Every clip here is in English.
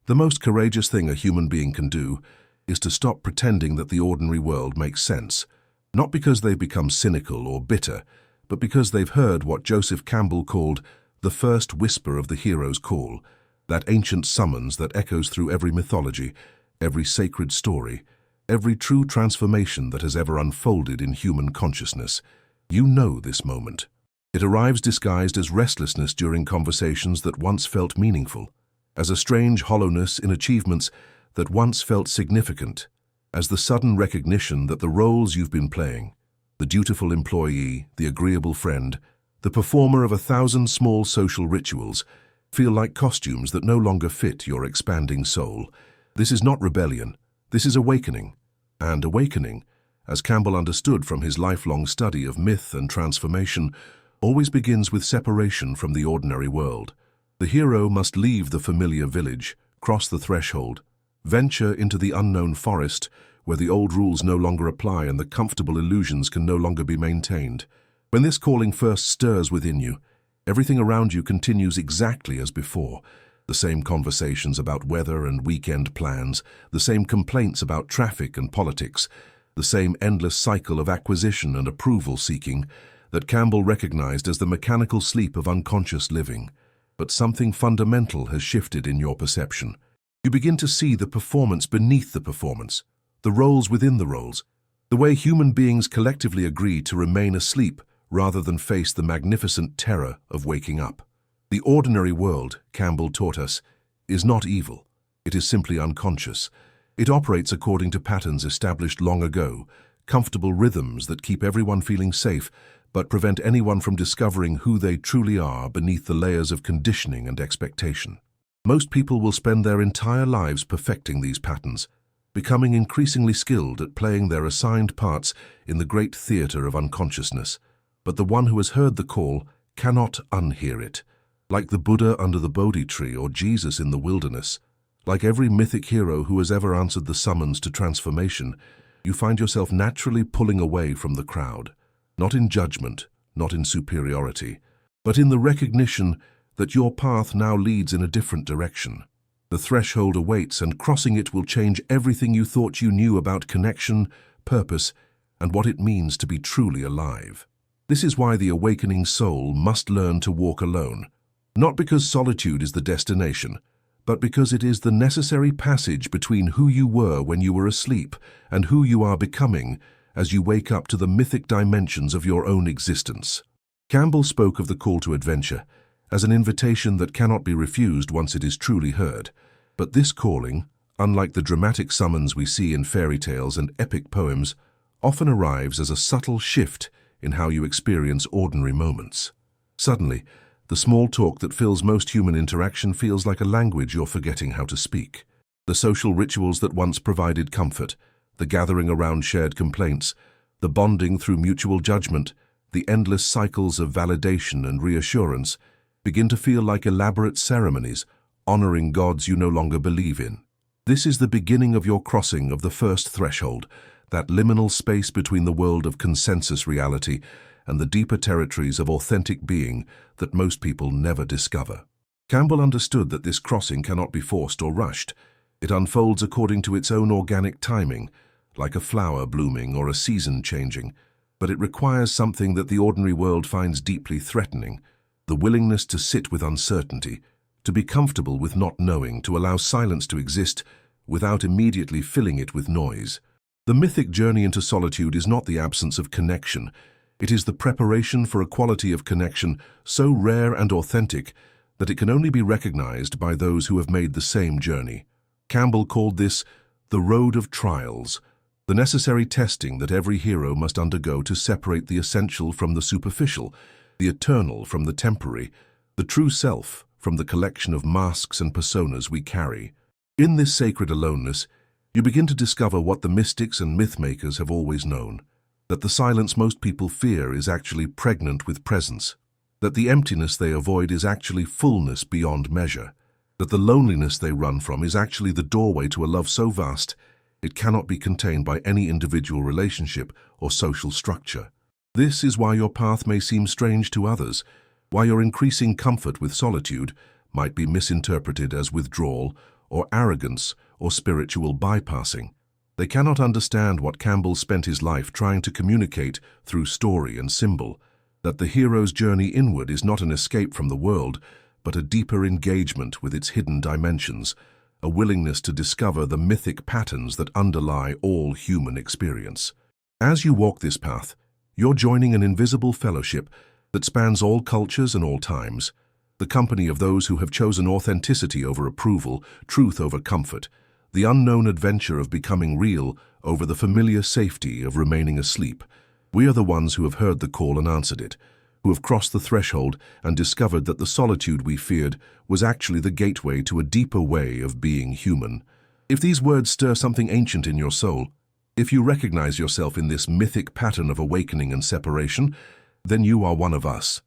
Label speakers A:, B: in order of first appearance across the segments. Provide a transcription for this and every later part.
A: The most courageous thing a human being can do is to stop pretending that the ordinary world makes sense, not because they've become cynical or bitter, but because they've heard what Joseph Campbell called the first whisper of the hero's call, that ancient summons that echoes through every mythology, every sacred story, every true transformation that has ever unfolded in human consciousness. You know this moment. It arrives disguised as restlessness during conversations that once felt meaningful, as a strange hollowness in achievements that once felt significant, as the sudden recognition that the roles you've been playing, the dutiful employee, the agreeable friend, the performer of 1,000 small social rituals, feel like costumes that no longer fit your expanding soul. This is not rebellion, this is awakening. And awakening, as Campbell understood from his lifelong study of myth and transformation, always begins with separation from the ordinary world. The hero must leave the familiar village, cross the threshold, venture into the unknown forest where the old rules no longer apply and the comfortable illusions can no longer be maintained. When this calling first stirs within you, everything around you continues exactly as before. The same conversations about weather and weekend plans, the same complaints about traffic and politics, the same endless cycle of acquisition and approval seeking that Campbell recognized as the mechanical sleep of unconscious living. But something fundamental has shifted in your perception. You begin to see the performance beneath the performance, the roles within the roles, the way human beings collectively agree to remain asleep rather than face the magnificent terror of waking up. The ordinary world, Campbell taught us, is not evil. It is simply unconscious. It operates according to patterns established long ago, comfortable rhythms that keep everyone feeling safe but prevent anyone from discovering who they truly are beneath the layers of conditioning and expectation. Most people will spend their entire lives perfecting these patterns, becoming increasingly skilled at playing their assigned parts in the great theater of unconsciousness. But the one who has heard the call cannot unhear it. Like the Buddha under the Bodhi tree or Jesus in the wilderness, like every mythic hero who has ever answered the summons to transformation, you find yourself naturally pulling away from the crowd, not in judgment, not in superiority, but in the recognition that your path now leads in a different direction. The threshold awaits, and crossing it will change everything you thought you knew about connection, purpose, and what it means to be truly alive. This is why the awakening soul must learn to walk alone, not because solitude is the destination, but because it is the necessary passage between who you were when you were asleep and who you are becoming as you wake up to the mythic dimensions of your own existence. Campbell spoke of the call to adventure as an invitation that cannot be refused once it is truly heard. But this calling, unlike the dramatic summons we see in fairy tales and epic poems, often arrives as a subtle shift in how you experience ordinary moments. Suddenly, the small talk that fills most human interaction feels like a language you're forgetting how to speak. The social rituals that once provided comfort, the gathering around shared complaints, the bonding through mutual judgment, the endless cycles of validation and reassurance begin to feel like elaborate ceremonies, honoring gods you no longer believe in. This is the beginning of your crossing of the first threshold, that liminal space between the world of consensus reality and the deeper territories of authentic being that most people never discover. Campbell understood that this crossing cannot be forced or rushed. It unfolds according to its own organic timing, like a flower blooming or a season changing, but it requires something that the ordinary world finds deeply threatening: the willingness to sit with uncertainty, to be comfortable with not knowing, to allow silence to exist without immediately filling it with noise. The mythic journey into solitude is not the absence of connection. It is the preparation for a quality of connection so rare and authentic that it can only be recognized by those who have made the same journey. Campbell called this the road of trials, the necessary testing that every hero must undergo to separate the essential from the superficial, the eternal from the temporary, the true self from the collection of masks and personas we carry. In this sacred aloneness, you begin to discover what the mystics and myth-makers have always known, that the silence most people fear is actually pregnant with presence, that the emptiness they avoid is actually fullness beyond measure, that the loneliness they run from is actually the doorway to a love so vast it cannot be contained by any individual relationship or social structure. This is why your path may seem strange to others, why your increasing comfort with solitude might be misinterpreted as withdrawal or arrogance, or spiritual bypassing. They cannot understand what Campbell spent his life trying to communicate through story and symbol, that the hero's journey inward is not an escape from the world, but a deeper engagement with its hidden dimensions, a willingness to discover the mythic patterns that underlie all human experience. As you walk this path, you're joining an invisible fellowship that spans all cultures and all times, the company of those who have chosen authenticity over approval, truth over comfort, the unknown adventure of becoming real over the familiar safety of remaining asleep. We are the ones who have heard the call and answered it, who have crossed the threshold and discovered that the solitude we feared was actually the gateway to a deeper way of being human. If these words stir something ancient in your soul, if you recognize yourself in this mythic pattern of awakening and separation, then you are one of us.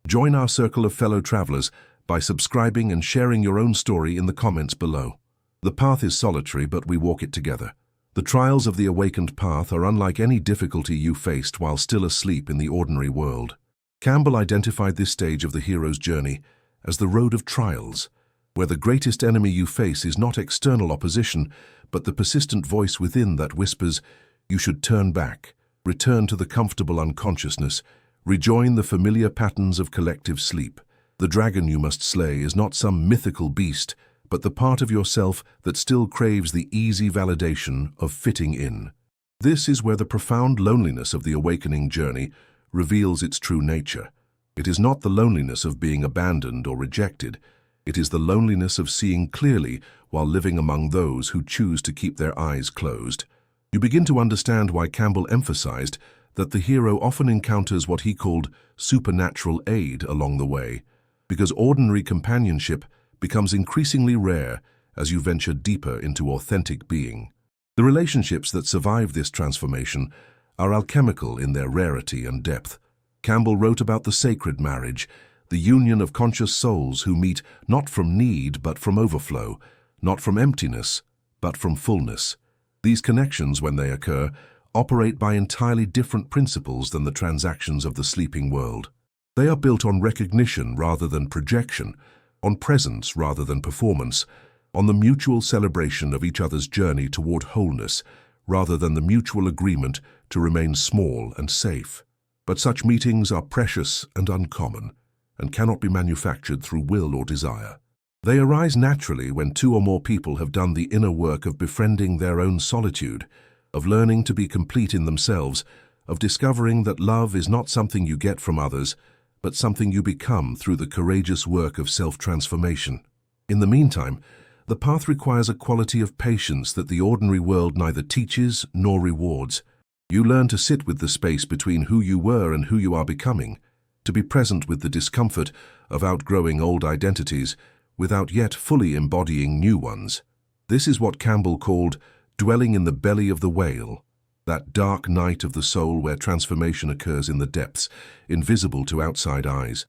A: Join our circle of fellow travelers by subscribing and sharing your own story in the comments below. The path is solitary, but we walk it together. The trials of the awakened path are unlike any difficulty you faced while still asleep in the ordinary world. Campbell identified this stage of the hero's journey as the road of trials, where the greatest enemy you face is not external opposition, but the persistent voice within that whispers, you should turn back, return to the comfortable unconsciousness, rejoin the familiar patterns of collective sleep. The dragon you must slay is not some mythical beast, but the part of yourself that still craves the easy validation of fitting in. This is where the profound loneliness of the awakening journey reveals its true nature. It is not the loneliness of being abandoned or rejected. It is the loneliness of seeing clearly while living among those who choose to keep their eyes closed. You begin to understand why Campbell emphasized that the hero often encounters what he called supernatural aid along the way, because ordinary companionship becomes increasingly rare as you venture deeper into authentic being. The relationships that survive this transformation are alchemical in their rarity and depth. Campbell wrote about the sacred marriage, the union of conscious souls who meet not from need but from overflow, not from emptiness but from fullness. These connections, when they occur, operate by entirely different principles than the transactions of the sleeping world. They are built on recognition rather than projection, on presence rather than performance, on the mutual celebration of each other's journey toward wholeness rather than the mutual agreement to remain small and safe. But such meetings are precious and uncommon, and cannot be manufactured through will or desire. They arise naturally when two or more people have done the inner work of befriending their own solitude, of learning to be complete in themselves, of discovering that love is not something you get from others, but something you become through the courageous work of self-transformation. In the meantime, the path requires a quality of patience that the ordinary world neither teaches nor rewards. You learn to sit with the space between who you were and who you are becoming, to be present with the discomfort of outgrowing old identities without yet fully embodying new ones. This is what Campbell called dwelling in the belly of the whale, that dark night of the soul where transformation occurs in the depths, invisible to outside eyes.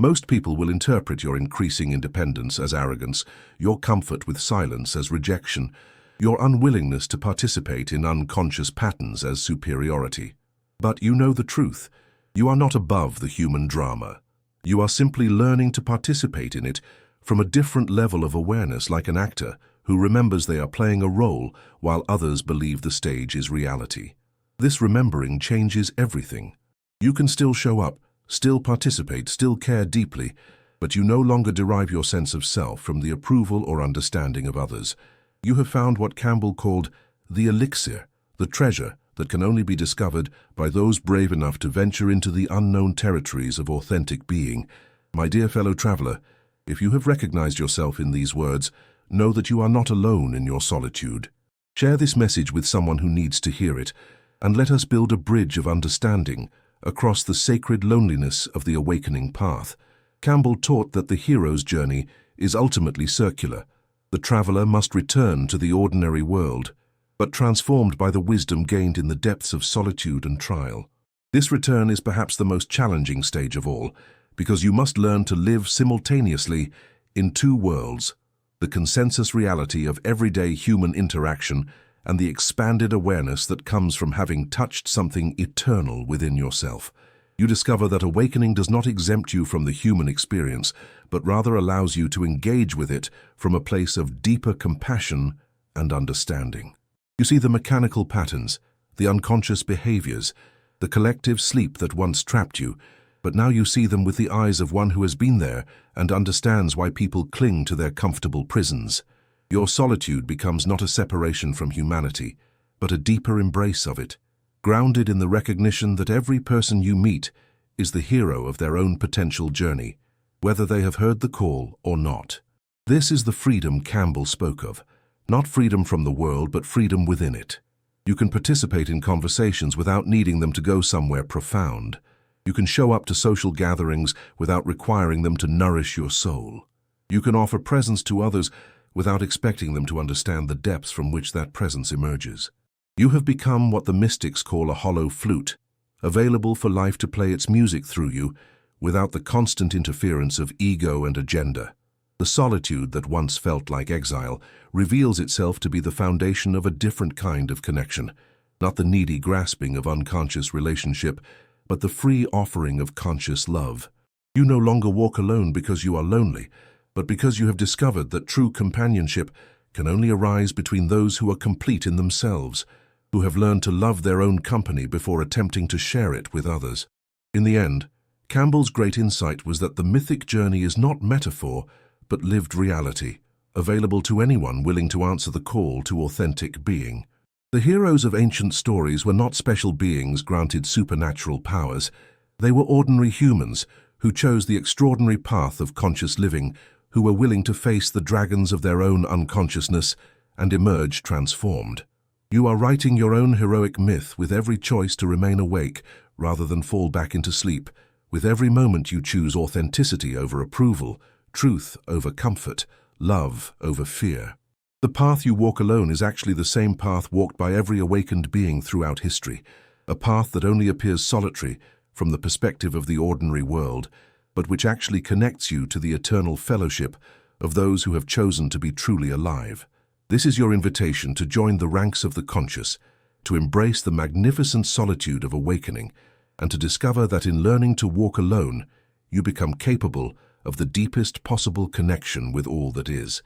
A: Most people will interpret your increasing independence as arrogance, your comfort with silence as rejection, your unwillingness to participate in unconscious patterns as superiority. But you know the truth. You are not above the human drama. You are simply learning to participate in it from a different level of awareness, like an actor who remembers they are playing a role while others believe the stage is reality. This remembering changes everything. You can still show up, still participate, still care deeply, but you no longer derive your sense of self from the approval or understanding of others. You have found what Campbell called the elixir, the treasure that can only be discovered by those brave enough to venture into the unknown territories of authentic being. My dear fellow traveler, if you have recognized yourself in these words, know that you are not alone in your solitude. Share this message with someone who needs to hear it, and let us build a bridge of understanding across the sacred loneliness of the awakening path. Campbell taught that the hero's journey is ultimately circular. The traveler must return to the ordinary world, but transformed by the wisdom gained in the depths of solitude and trial. This return is perhaps the most challenging stage of all, because you must learn to live simultaneously in two worlds, the consensus reality of everyday human interaction and the expanded awareness that comes from having touched something eternal within yourself. You discover that awakening does not exempt you from the human experience, but rather allows you to engage with it from a place of deeper compassion and understanding. You see the mechanical patterns, the unconscious behaviors, the collective sleep that once trapped you, but now you see them with the eyes of one who has been there and understands why people cling to their comfortable prisons. Your solitude becomes not a separation from humanity, but a deeper embrace of it, grounded in the recognition that every person you meet is the hero of their own potential journey, whether they have heard the call or not. This is the freedom Campbell spoke of, not freedom from the world, but freedom within it. You can participate in conversations without needing them to go somewhere profound. You can show up to social gatherings without requiring them to nourish your soul. You can offer presence to others without expecting them to understand the depths from which that presence emerges. You have become what the mystics call a hollow flute, available for life to play its music through you without the constant interference of ego and agenda. The solitude that once felt like exile reveals itself to be the foundation of a different kind of connection, not the needy grasping of unconscious relationship, but the free offering of conscious love. You no longer walk alone because you are lonely, but because you have discovered that true companionship can only arise between those who are complete in themselves, who have learned to love their own company before attempting to share it with others. In the end, Campbell's great insight was that the mythic journey is not metaphor, but lived reality, available to anyone willing to answer the call to authentic being. The heroes of ancient stories were not special beings granted supernatural powers. They were ordinary humans who chose the extraordinary path of conscious living, who were willing to face the dragons of their own unconsciousness and emerge transformed. You are writing your own heroic myth with every choice to remain awake rather than fall back into sleep. With every moment you choose authenticity over approval, truth over comfort, love over fear. The path you walk alone is actually the same path walked by every awakened being throughout history, a path that only appears solitary from the perspective of the ordinary world, but which actually connects you to the eternal fellowship of those who have chosen to be truly alive. This is your invitation to join the ranks of the conscious, to embrace the magnificent solitude of awakening, and to discover that in learning to walk alone, you become capable of the deepest possible connection with all that is.